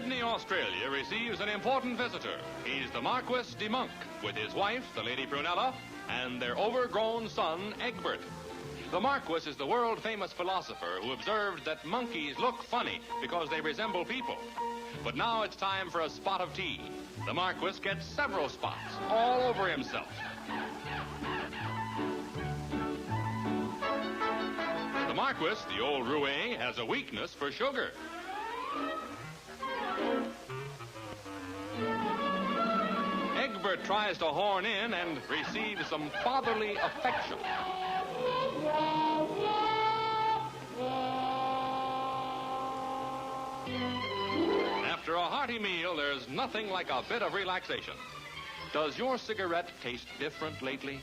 Sydney, Australia, receives an important visitor. He's the Marquis de Monk, with his wife, the Lady Prunella, and their overgrown son, Egbert. The Marquis is the world-famous philosopher who observed that monkeys look funny because they resemble people. But now it's time for a spot of tea. The Marquis gets several spots, all over himself. The Marquis, the old roue, has a weakness for sugar. Egbert tries to horn in and receives some fatherly affection. After a hearty meal, there's nothing like a bit of relaxation. Does your cigarette taste different lately?